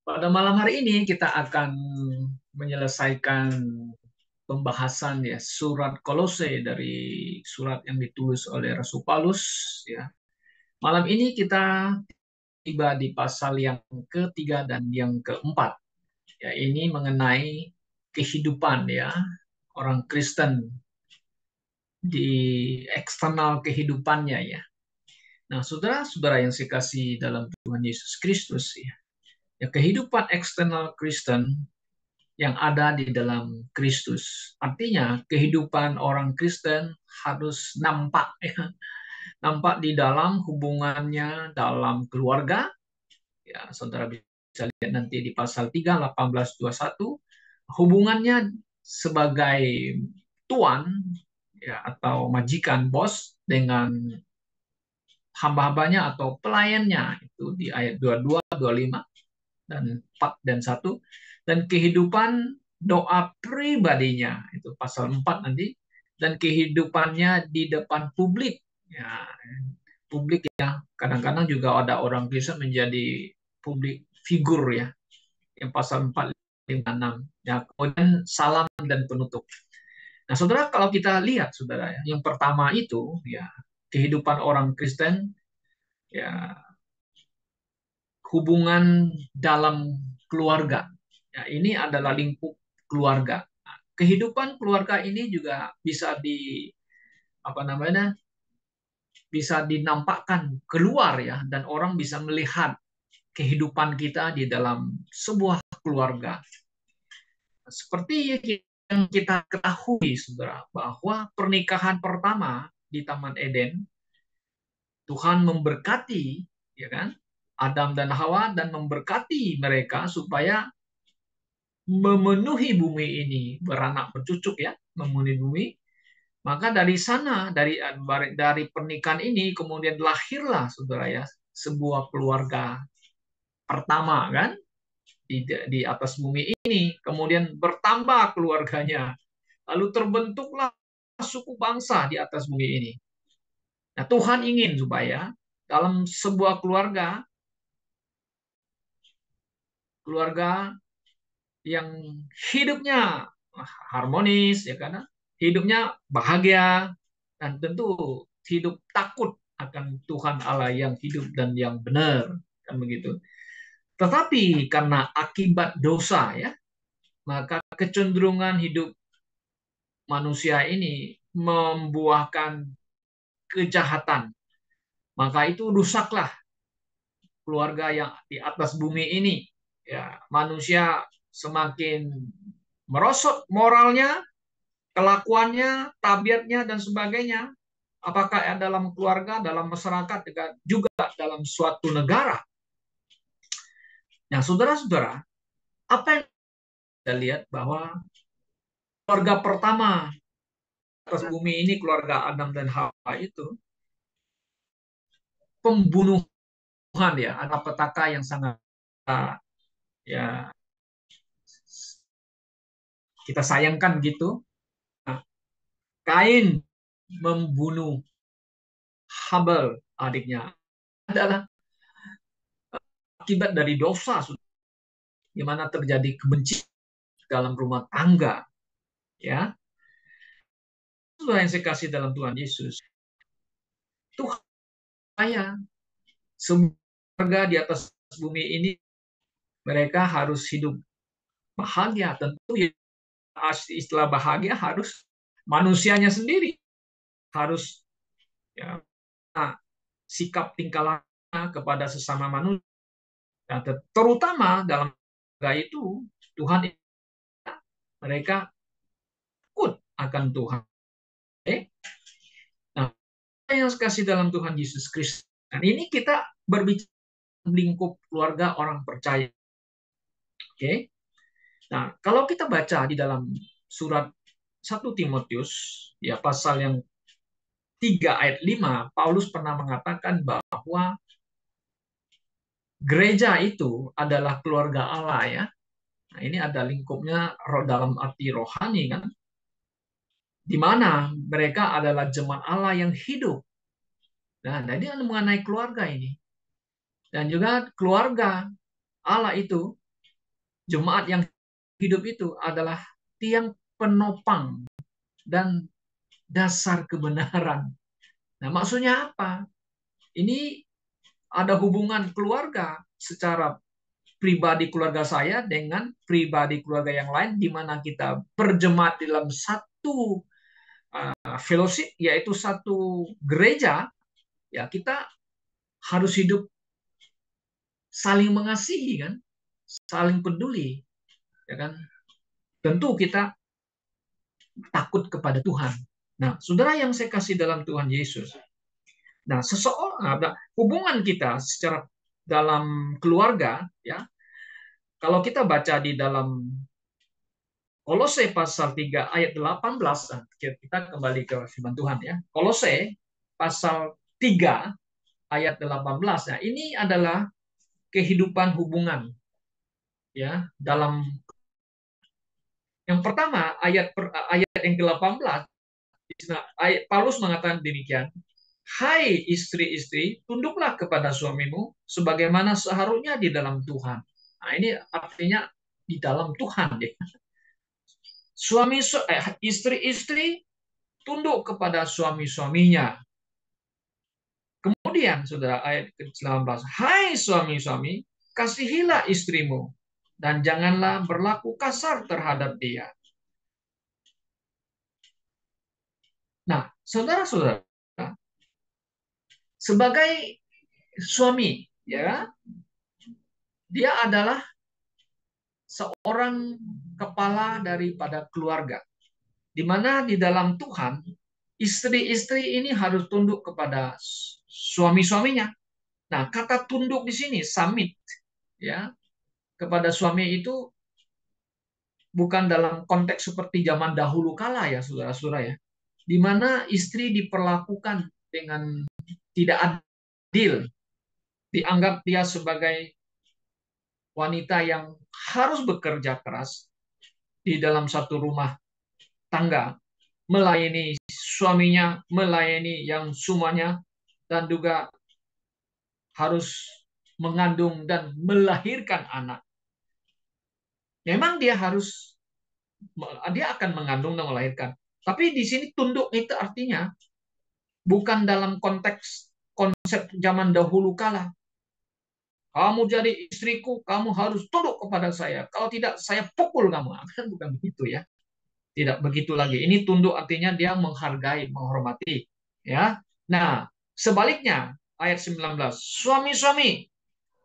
Pada malam hari ini kita akan menyelesaikan pembahasan ya surat Kolose dari surat yang ditulis oleh Rasul Paulus ya. Malam ini kita tiba di pasal yang ketiga dan yang keempat. Ya, ini mengenai kehidupan ya orang Kristen di eksternal kehidupannya ya. Nah, saudara-saudara yang saya kasih dalam Tuhan Yesus Kristus ya kehidupan eksternal Kristen yang ada di dalam Kristus. Artinya kehidupan orang Kristen harus nampak ya. Nampak di dalam hubungannya dalam keluarga. Ya, saudara bisa lihat nanti di pasal 3 18:21 hubungannya sebagai tuan ya atau majikan bos dengan hamba-hambanya atau pelayannya itu di ayat 22, 25 dan 4 dan 1 dan kehidupan doa pribadinya itu pasal 4 nanti dan kehidupannya di depan publik ya publik ya kadang-kadang juga ada orang Kristen menjadi publik figur ya yang pasal 4 5 6 ya kemudian salam dan penutup. Nah, saudara kalau kita lihat saudara ya, yang pertama itu ya kehidupan orang Kristen ya hubungan dalam keluarga. Ya, ini adalah lingkup keluarga. Nah, kehidupan keluarga ini juga bisa di apa namanya? Bisa dinampakkan keluar ya dan orang bisa melihat kehidupan kita di dalam sebuah keluarga. Seperti yang kita ketahui Saudara bahwa pernikahan pertama di Taman Eden Tuhan memberkati ya kan Adam dan Hawa dan memberkati mereka supaya memenuhi bumi ini, beranak bercucuk ya, memenuhi bumi. Maka dari sana, dari pernikahan ini kemudian lahirlah saudara ya, sebuah keluarga pertama kan di atas bumi ini. Kemudian bertambah keluarganya. Lalu terbentuklah suku bangsa di atas bumi ini. Nah, Tuhan ingin supaya dalam sebuah keluarga yang hidupnya harmonis ya karena hidupnya bahagia dan tentu hidup takut akan Tuhan Allah yang hidup dan yang benar kan begitu. Tetapi karena akibat dosa ya maka kecenderungan hidup manusia ini membuahkan kejahatan. Maka itu rusaklah keluarga yang di atas bumi ini. Ya, manusia semakin merosot moralnya, kelakuannya, tabiatnya, dan sebagainya. Apakah dalam keluarga, dalam masyarakat, juga dalam suatu negara. Nah, saudara-saudara, apa yang kita lihat bahwa keluarga pertama atas bumi ini, keluarga Adam dan Hawa itu, pembunuhan ya, ada petaka yang sangat ya kita sayangkan gitu. Nah, Kain membunuh Habel adiknya adalah akibat dari dosa di mana terjadi kebencian dalam rumah tangga ya. Itulah yang saya kasih dalam Tuhan Yesus. Tuhan saya semoga di atas bumi ini mereka harus hidup bahagia. Tentu ya, istilah bahagia harus manusianya sendiri harus ya, sikap tingkah laku kepada sesama manusia. Nah, terutama dalam itu Tuhan mereka takut akan Tuhan. Okay? Nah, yang kasih dalam Tuhan Yesus Kristus. Dan ini kita berbicara lingkup keluarga orang percaya. Oke. Okay? Nah, kalau kita baca di dalam surat 1 Timotius ya pasal yang 3 ayat 5, Paulus pernah mengatakan bahwa gereja itu adalah keluarga Allah ya. Nah, ini ada lingkupnya dalam arti rohani kan. Di mana mereka adalah jemaat Allah yang hidup. Nah, ini mengenai keluarga ini. Dan juga keluarga Allah itu Jemaat yang hidup itu adalah tiang penopang dan dasar kebenaran. Nah, maksudnya apa? Ini ada hubungan keluarga secara pribadi keluarga saya dengan pribadi keluarga yang lain, di mana kita berjemaat dalam satu fellowship, yaitu satu gereja. Ya, kita harus hidup saling mengasihi, kan, saling peduli, ya kan. Tentu kita takut kepada Tuhan. Nah, saudara yang saya kasih dalam Tuhan Yesus, nah, seseorang, hubungan kita secara dalam keluarga, ya, kalau kita baca di dalam Kolose pasal 3 ayat 18, nah, kita kembali ke firman Tuhan, ya. Kolose pasal 3 ayat 18. Nah, ini adalah kehidupan hubungan, ya, dalam yang pertama ayat yang ke-18. Paulus mengatakan demikian, hai istri-istri, tunduklah kepada suamimu sebagaimana seharusnya di dalam Tuhan. Nah, ini artinya di dalam Tuhan, ya. Istri-istri tunduk kepada suami-suaminya. Kemudian, saudara, ayat ke-19, hai suami-suami, kasihilah istrimu dan janganlah berlaku kasar terhadap dia. Nah, saudara-saudara, sebagai suami, ya, dia adalah seorang kepala daripada keluarga, di mana di dalam Tuhan istri-istri ini harus tunduk kepada suami-suaminya. Nah, kata tunduk di sini submit, ya, kepada suami itu bukan dalam konteks seperti zaman dahulu kala, ya, saudara-saudara, ya, di mana istri diperlakukan dengan tidak adil, dianggap dia sebagai wanita yang harus bekerja keras di dalam satu rumah tangga, melayani suaminya, melayani yang semuanya, dan juga harus mengandung dan melahirkan anak. Memang dia akan mengandung dan melahirkan. Tapi di sini tunduk itu artinya bukan dalam konteks konsep zaman dahulu kala. Kamu jadi istriku, kamu harus tunduk kepada saya. Kalau tidak, saya pukul kamu. Kan bukan begitu, ya. Tidak begitu lagi. Ini tunduk artinya dia menghargai, menghormati, ya. Nah, sebaliknya ayat 19, suami-suami,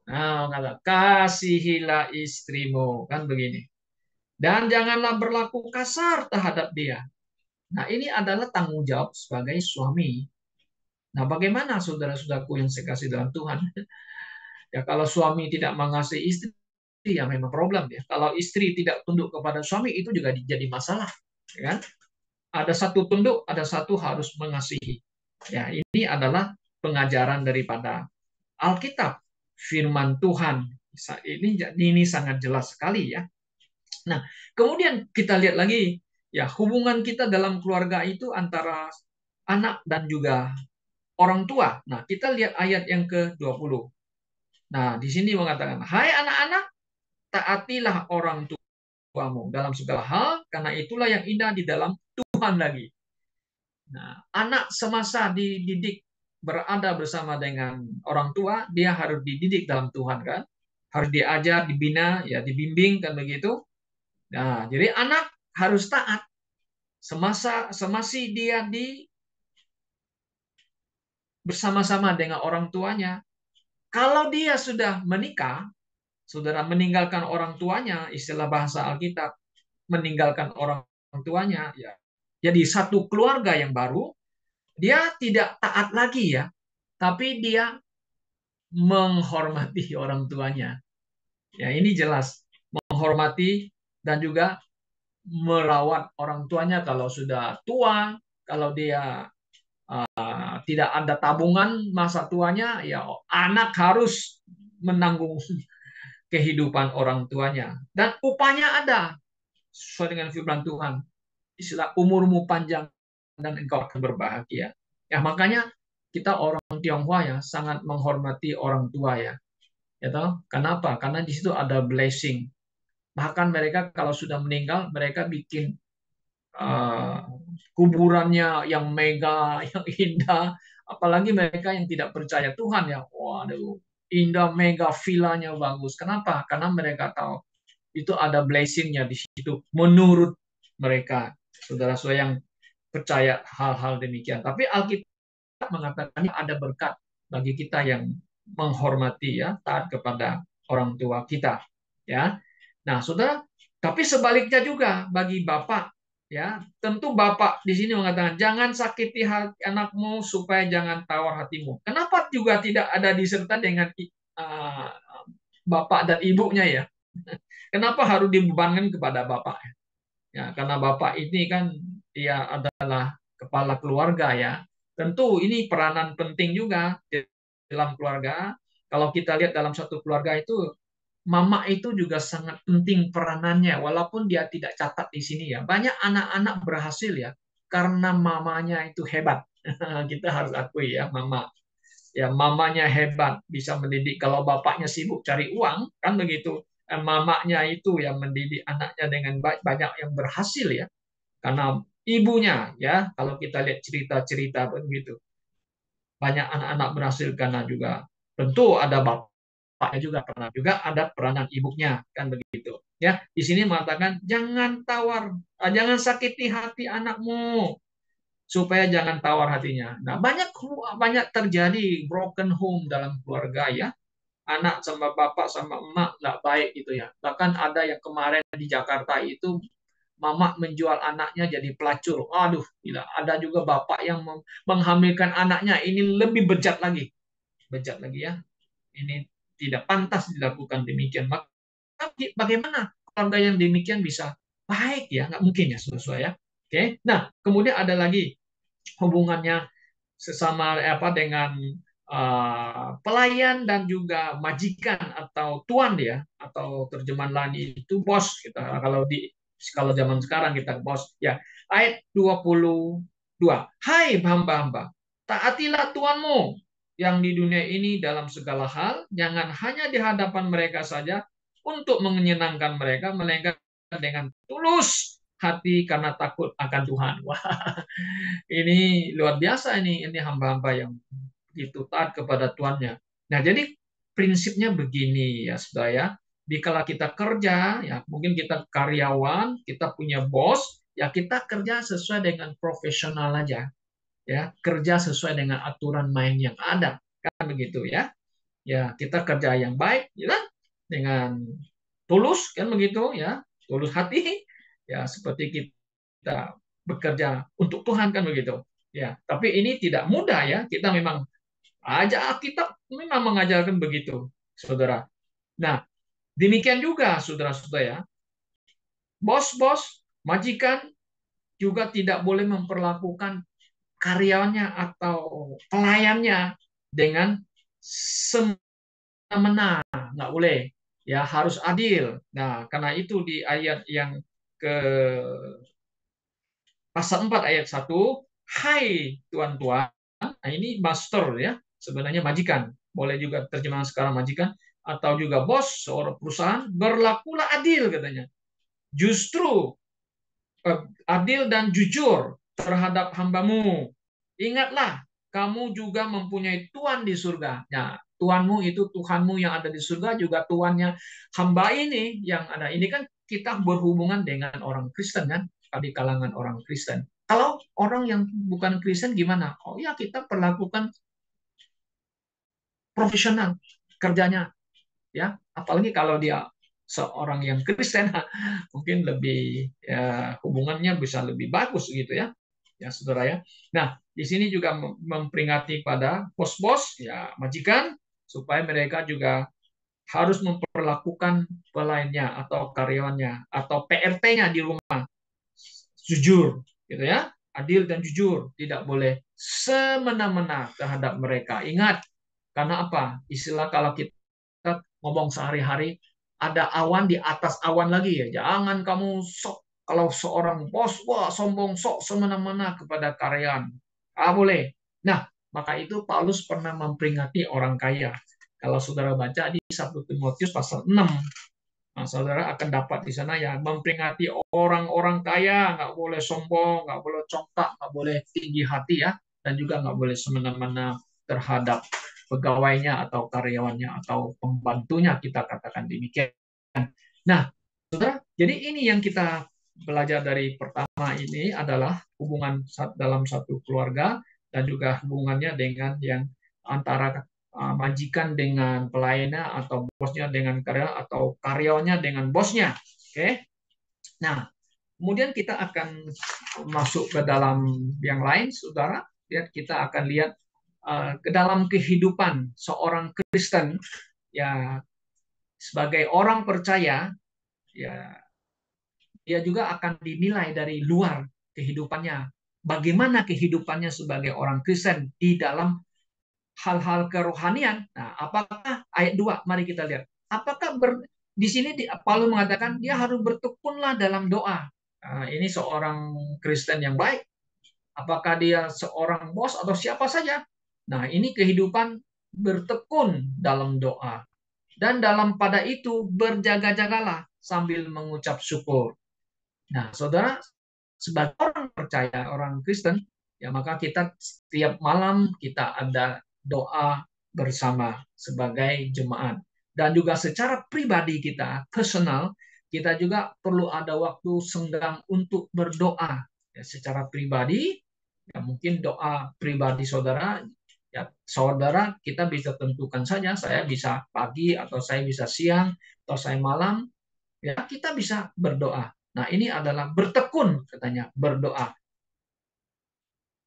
nah, kata kasihilah istrimu, kan begini. Dan janganlah berlaku kasar terhadap dia. Nah, ini adalah tanggung jawab sebagai suami. Nah, bagaimana saudara-saudaraku yang saya kasih dalam Tuhan? Ya, kalau suami tidak mengasihi istri, ya memang problem, ya. Kalau istri tidak tunduk kepada suami, itu juga jadi masalah, ya kan? Ada satu tunduk, ada satu harus mengasihi. Ya, ini adalah pengajaran daripada Alkitab, firman Tuhan. Ini sangat jelas sekali, ya. Nah, kemudian kita lihat lagi, ya, hubungan kita dalam keluarga itu antara anak dan juga orang tua. Nah, kita lihat ayat yang ke-20. Nah, di sini mengatakan, hai anak-anak, taatilah orang tuamu dalam segala hal, karena itulah yang indah di dalam Tuhan lagi. Nah, anak semasa dididik berada bersama dengan orang tua, dia harus dididik dalam Tuhan, kan? Harus diajar, dibina, ya, dibimbing, kan begitu. Nah, jadi anak harus taat semasa dia bersama-sama dengan orang tuanya. Kalau dia sudah menikah, saudara, meninggalkan orang tuanya, istilah bahasa Alkitab, meninggalkan orang tuanya, ya. Jadi satu keluarga yang baru, dia tidak taat lagi, ya, tapi dia menghormati orang tuanya. Ya, ini jelas menghormati dan juga merawat orang tuanya kalau sudah tua, kalau dia tidak ada tabungan masa tuanya, ya anak harus menanggung kehidupan orang tuanya. Dan upahnya ada sesuai dengan firman Tuhan. Istilah umurmu panjang dan engkau akan berbahagia. Ya, makanya kita orang Tionghoa, ya, sangat menghormati orang tua, ya. Ya toh? Kenapa? Karena di situ ada blessing. Bahkan mereka kalau sudah meninggal, mereka bikin uh, kuburannya yang mega, yang indah. Apalagi mereka yang tidak percaya Tuhan ya, waduh, indah mega villanya bagus. Kenapa? Karena mereka tahu itu ada blessingnya di situ. Menurut mereka, saudara-saudara yang percaya hal-hal demikian. Tapi Alkitab mengatakan ada berkat bagi kita yang menghormati ya, taat kepada orang tua kita. Ya, nah, saudara, tapi sebaliknya juga bagi bapak, ya, tentu bapak di sini mengatakan jangan sakiti hati anakmu supaya jangan tawar hatimu. Kenapa juga tidak ada disertai dengan uh, bapak dan ibunya ya? Kenapa harus dibebankan kepada bapak? Ya, karena bapak ini kan dia adalah kepala keluarga ya. Tentu ini peranan penting juga dalam keluarga. Kalau kita lihat dalam satu keluarga itu mama itu juga sangat penting peranannya, walaupun dia tidak catat di sini ya. Banyak anak-anak berhasil ya, karena mamanya itu hebat. Kita harus akui ya, mama. Ya, mamanya hebat, bisa mendidik. Kalau bapaknya sibuk cari uang, kan begitu. Mamanya itu yang mendidik anaknya dengan baik, banyak yang berhasil ya. Karena ibunya ya, kalau kita lihat cerita-cerita begitu, banyak anak-anak berhasil karena juga tentu ada bapaknya juga pernah juga ada peranan ibunya kan begitu ya. Di sini mengatakan jangan tawar, jangan sakiti hati anakmu supaya jangan tawar hatinya. Nah, banyak banyak terjadi broken home dalam keluarga ya, anak sama bapak sama emak nggak baik gitu ya. Bahkan ada yang kemarin di Jakarta itu mama menjual anaknya jadi pelacur. Aduh, gila. Ada juga bapak yang menghamilkan anaknya. Ini lebih bejat lagi. Bejat lagi ya. Ini tidak pantas dilakukan demikian. Maka bagaimana keluarga yang demikian bisa baik ya? Nggak mungkin ya, saudara ya. Oke. Nah, kemudian ada lagi hubungannya sesama apa dengan pelayan dan juga majikan atau tuan ya, atau terjemahan lain itu bos kita. Kalau zaman sekarang kita bos ya. Ayat 22. Hai hamba-hamba, taatilah tuanmu yang di dunia ini dalam segala hal, jangan hanya di hadapan mereka saja untuk menyenangkan mereka, melainkan dengan tulus hati karena takut akan Tuhan. Wah, ini luar biasa ini hamba-hamba yang begitu taat kepada tuannya. Nah, jadi prinsipnya begini ya, saudara ya. Dikala kita kerja, ya mungkin kita karyawan, kita punya bos, ya kita kerja sesuai dengan profesional aja, ya kerja sesuai dengan aturan main yang ada, kan begitu ya. Ya kita kerja yang baik, ya kan? Dengan tulus, kan begitu ya, tulus hati, ya seperti kita bekerja untuk Tuhan kan begitu. Ya, tapi ini tidak mudah ya. Kita memang aja kita memang mengajarkan begitu, saudara. Nah, demikian juga saudara-saudara ya. Bos-bos, majikan juga tidak boleh memperlakukan karyawannya atau pelayannya dengan semena-mena, nggak boleh. Ya harus adil. Nah, karena itu di ayat yang ke pasal 4 ayat 1, hai tuan-tuan, nah ini master ya, sebenarnya majikan. Boleh juga terjemahan sekarang majikan, atau juga bos seorang perusahaan, berlakulah adil katanya. Justru adil dan jujur terhadap hambamu. Ingatlah, kamu juga mempunyai Tuhan di surga. Nah, Tuhanmu itu Tuhanmu yang ada di surga, juga Tuhannya hamba ini yang ada. Ini kan kita berhubungan dengan orang Kristen kan, di kalangan orang Kristen. Kalau orang yang bukan Kristen gimana? Oh ya, kita perlakukan profesional kerjanya ya, apalagi kalau dia seorang yang Kristen mungkin lebih ya, hubungannya bisa lebih bagus gitu ya, ya saudara ya. Nah, di sini juga memperingati pada bos-bos ya, majikan, supaya mereka juga harus memperlakukan pelayannya atau karyawannya atau PRT-nya di rumah jujur gitu ya, adil dan jujur, tidak boleh semena-mena terhadap mereka. Ingat, karena apa? Istilah kalau kita ngomong sehari-hari, ada awan di atas awan lagi ya. Jangan kamu sok, kalau seorang bos, wah sombong sok semena-mena kepada karyawan. Ah boleh. Nah, maka itu Paulus pernah memperingati orang kaya. Kalau saudara baca di 1 Timotius pasal 6 Nah, saudara akan dapat di sana ya memperingati orang-orang kaya, nggak boleh sombong, nggak boleh congkak, nggak boleh tinggi hati ya, dan juga nggak boleh semena-mena terhadap pegawainya atau karyawannya atau pembantunya, kita katakan demikian. Nah, saudara, jadi ini yang kita belajar dari pertama ini adalah hubungan dalam satu keluarga dan juga hubungannya dengan yang antara majikan dengan pelayannya atau bosnya dengan karyawan atau karyawannya dengan bosnya. Oke. Nah, kemudian kita akan masuk ke dalam yang lain, saudara. Lihat, kita akan lihat ke dalam kehidupan seorang Kristen ya sebagai orang percaya ya dia juga akan dinilai dari luar kehidupannya. Bagaimana kehidupannya sebagai orang Kristen di dalam hal-hal kerohanian. Nah, apakah ayat 2? Mari kita lihat. Apakah di sini Paulus mengatakan dia harus bertekunlah dalam doa. Nah, ini seorang Kristen yang baik. Apakah dia seorang bos atau siapa saja? Nah, ini kehidupan bertekun dalam doa. Dan dalam pada itu berjaga-jagalah sambil mengucap syukur. Nah, saudara, sebagai orang percaya, orang Kristen, ya maka kita setiap malam kita ada doa bersama sebagai jemaat. Dan juga secara pribadi kita, personal, kita juga perlu ada waktu senggang untuk berdoa. Ya, secara pribadi, ya mungkin doa pribadi saudara, ya saudara kita bisa tentukan saja, saya bisa pagi atau saya bisa siang atau saya malam, ya kita bisa berdoa. Nah, ini adalah bertekun katanya, berdoa.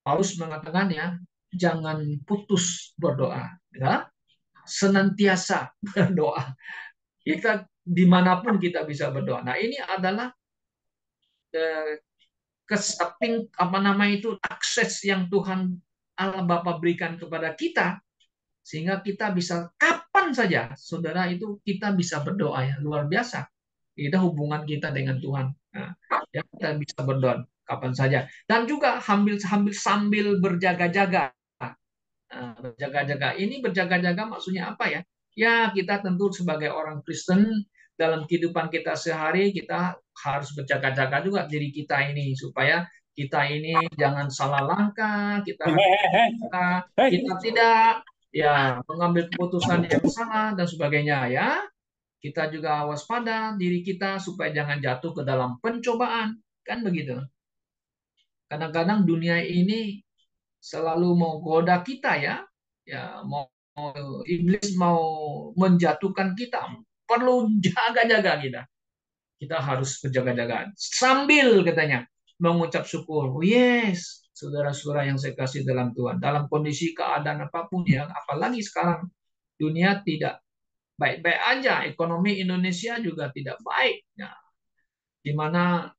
Paulus mengatakan ya, jangan putus berdoa, ya. Senantiasa berdoa. Kita dimanapun kita bisa berdoa. Nah, ini adalah eh, apa nama itu akses yang Tuhan Allah Bapa berikan kepada kita sehingga kita bisa kapan saja, saudara itu kita bisa berdoa ya luar biasa. Itu hubungan kita dengan Tuhan. Nah, ya kita bisa berdoa kapan saja dan juga sambil berjaga-jaga. Nah, berjaga-jaga ini berjaga-jaga maksudnya apa ya? Ya kita tentu sebagai orang Kristen dalam kehidupan kita sehari kita harus berjaga-jaga juga diri kita ini supaya kita ini jangan salah langkah, kita tidak ya mengambil keputusan yang salah dan sebagainya ya. Kita juga waspada diri kita supaya jangan jatuh ke dalam pencobaan. Kan begitu. Kadang-kadang dunia ini selalu mau goda kita ya. Ya, iblis mau menjatuhkan kita. Perlu jaga-jaga kita. Kita harus berjaga-jaga. Sambil katanya mengucap syukur. Oh, yes, saudara-saudara yang saya kasih dalam Tuhan. Dalam kondisi keadaan apapun ya, apalagi sekarang dunia tidak baik-baik aja. Ekonomi Indonesia juga tidak baik. Nah, di mana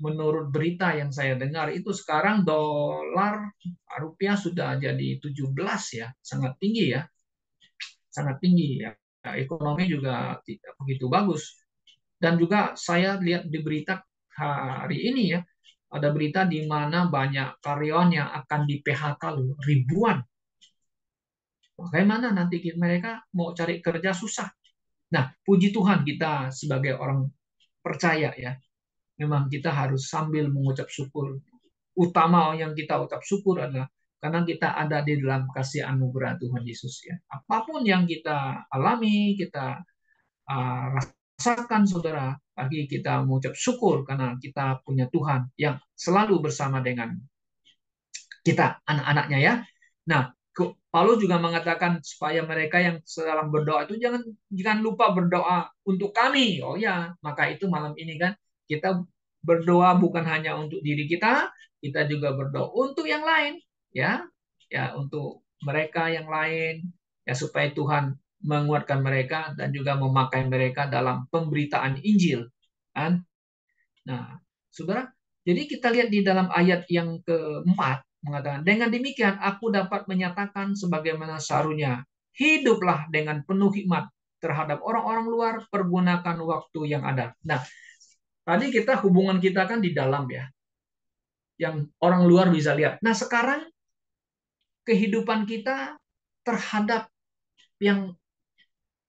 menurut berita yang saya dengar itu sekarang dolar rupiah sudah jadi 17 ya, sangat tinggi ya, sangat tinggi ya. Nah, ekonomi juga tidak begitu bagus. Dan juga saya lihat di berita hari ini ya, ada berita di mana banyak karyawan yang akan di PHK loh, ribuan. Bagaimana nanti mereka mau cari kerja susah. Nah, puji Tuhan kita sebagai orang percaya ya, memang kita harus sambil mengucap syukur. Utama yang kita ucap syukur adalah karena kita ada di dalam kasih anugerah Tuhan Yesus ya. Apapun yang kita alami, kita rasakan saudara, bagi kita mengucap syukur karena kita punya Tuhan yang selalu bersama dengan kita, anak-anaknya ya. Nah, Paulus juga mengatakan supaya mereka yang sedang berdoa itu jangan lupa berdoa untuk kami. Oh ya, maka itu malam ini kan kita berdoa bukan hanya untuk diri kita juga berdoa untuk yang lain, ya, ya untuk mereka yang lain, ya supaya Tuhan menguatkan mereka dan juga memakai mereka dalam pemberitaan Injil, kan? Nah, saudara, jadi kita lihat di dalam ayat yang keempat mengatakan, dengan demikian aku dapat menyatakan sebagaimana seharusnya, hiduplah dengan penuh hikmat terhadap orang-orang luar, pergunakan waktu yang ada. Nah, tadi kita hubungan kita kan di dalam ya, yang orang luar bisa lihat. Nah, sekarang kehidupan kita terhadap yang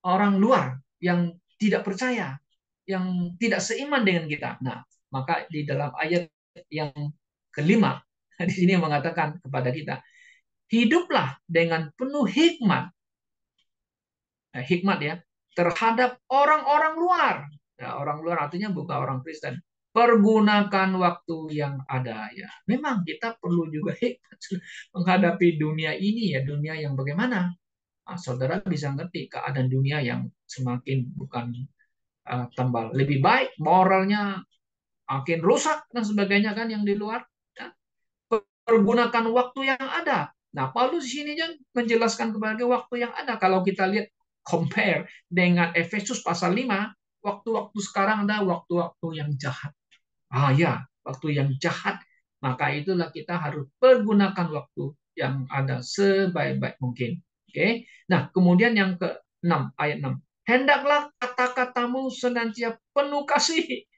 orang luar yang tidak percaya. yang tidak seiman dengan kita. Nah, maka di dalam ayat yang kelima di sini mengatakan kepada kita, hiduplah dengan penuh hikmat, hikmat ya, terhadap orang-orang luar. Ya, orang luar artinya bukan orang Kristen. Pergunakan waktu yang ada ya. Memang kita perlu juga hikmat menghadapi dunia ini ya, dunia yang bagaimana. Nah, saudara bisa ngerti keadaan dunia yang semakin bukan tambah lebih baik, moralnya makin rusak dan sebagainya kan yang di luar. Ya. Pergunakan waktu yang ada. Nah, Paulus di sini menjelaskan kepada waktu yang ada. Kalau kita lihat compare dengan Efesus pasal 5, waktu-waktu sekarang ada waktu-waktu yang jahat. Ah ya, waktu yang jahat. Maka itulah kita harus pergunakan waktu yang ada sebaik-baik mungkin. Oke. Nah, kemudian yang ke-6, ayat 6. Hendaklah kata-katamu senantiasa penuh kasih,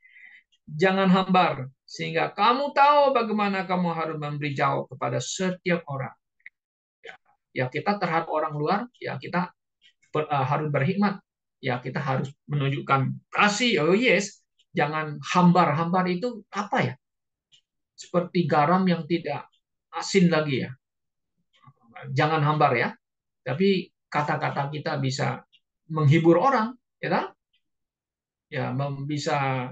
jangan hambar, sehingga kamu tahu bagaimana kamu harus memberi jawab kepada setiap orang. Ya, kita terhadap orang luar, ya kita harus berhikmat. Ya, kita harus menunjukkan kasih. Oh yes, jangan hambar. Hambar itu apa ya? Seperti garam yang tidak asin lagi ya. Jangan hambar ya. Tapi kata-kata kita bisa menghibur orang, ya kan? Ya, bisa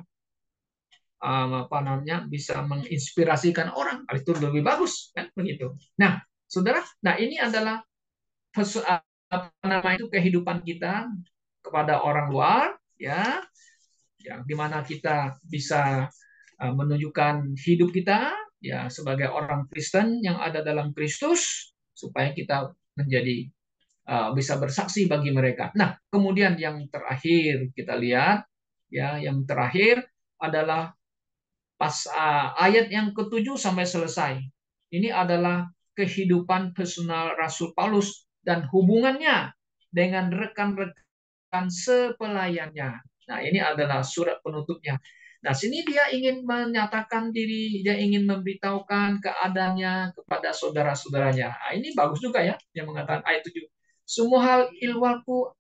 apa namanya, bisa menginspirasikan orang, itu lebih bagus kan begitu. Nah, saudara, nah ini adalah apa namanya itu kehidupan kita kepada orang luar ya, yang dimana kita bisa menunjukkan hidup kita ya sebagai orang Kristen yang ada dalam Kristus supaya kita menjadi bisa bersaksi bagi mereka. Nah, kemudian yang terakhir kita lihat ya, yang terakhir adalah pas ayat yang ke-7 sampai selesai. Ini adalah kehidupan personal Rasul Paulus dan hubungannya dengan rekan-rekan sepelayannya. Nah, ini adalah surat penutupnya. Nah, sini dia ingin menyatakan diri, dia ingin memberitahukan keadaannya kepada saudara-saudaranya. Nah, ini bagus juga ya, dia mengatakan ayat 7. Semua hal ilmuku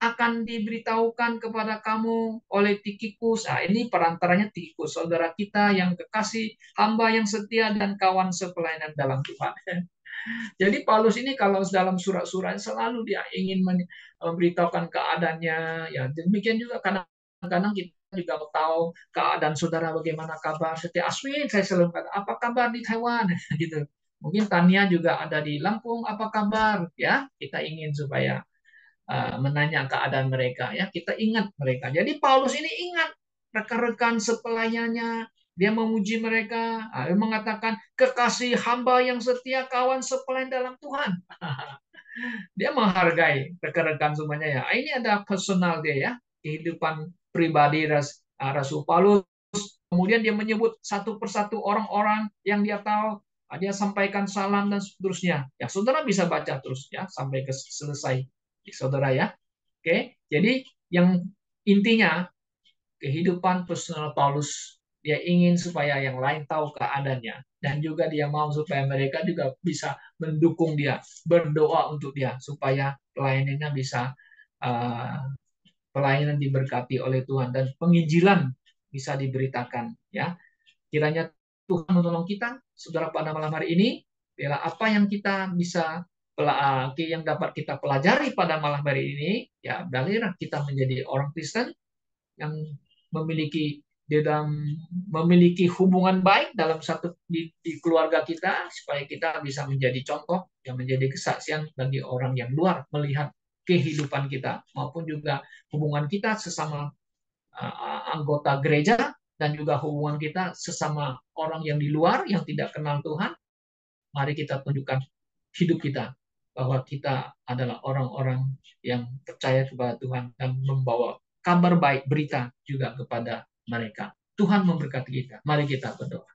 akan diberitahukan kepada kamu oleh Tikhikus. Nah, ini perantaranya Tikhikus, saudara kita yang kekasih, hamba yang setia, dan kawan sepelayanan dalam Tuhan. Jadi Paulus ini kalau dalam surat-surat selalu dia ingin memberitahukan keadaannya. Ya, demikian juga kadang-kadang kita juga tahu keadaan saudara bagaimana kabar. Setiap Aswin saya selalu kata, apa kabar di Taiwan? Gitu. Mungkin Tania juga ada di Lampung, apa kabar? Ya, kita ingin supaya menanya keadaan mereka ya, kita ingat mereka. Jadi Paulus ini ingat rekan-rekan sepelayannya, dia memuji mereka, dia mengatakan kekasih hamba yang setia, kawan sepelayan dalam Tuhan. Dia menghargai rekan-rekan semuanya ya. Ini ada personal dia ya, kehidupan pribadi Rasul Paulus. Kemudian dia menyebut satu persatu orang-orang yang dia tahu, dia sampaikan salam dan seterusnya. Ya, saudara bisa baca terus ya sampai ke selesai, saudara ya. Oke, jadi yang intinya kehidupan personal Paulus, dia ingin supaya yang lain tahu keadaannya dan juga dia mau supaya mereka juga bisa mendukung dia, berdoa untuk dia supaya pelayanannya bisa pelayanan diberkati oleh Tuhan dan penginjilan bisa diberitakan ya. Kiranya Tuhan menolong kita, saudara, pada malam hari ini. Bila apa yang kita bisa yang dapat kita pelajari pada malam hari ini, ya berilah kita menjadi orang Kristen yang memiliki memiliki hubungan baik dalam di keluarga kita supaya kita bisa menjadi contoh yang menjadi kesaksian bagi orang yang luar melihat kehidupan kita maupun juga hubungan kita sesama anggota gereja dan juga hubungan kita sesama orang yang di luar yang tidak kenal Tuhan. Mari kita tunjukkan hidup kita bahwa kita adalah orang-orang yang percaya kepada Tuhan dan membawa kabar baik, berita juga kepada mereka. Tuhan memberkati kita. Mari kita berdoa.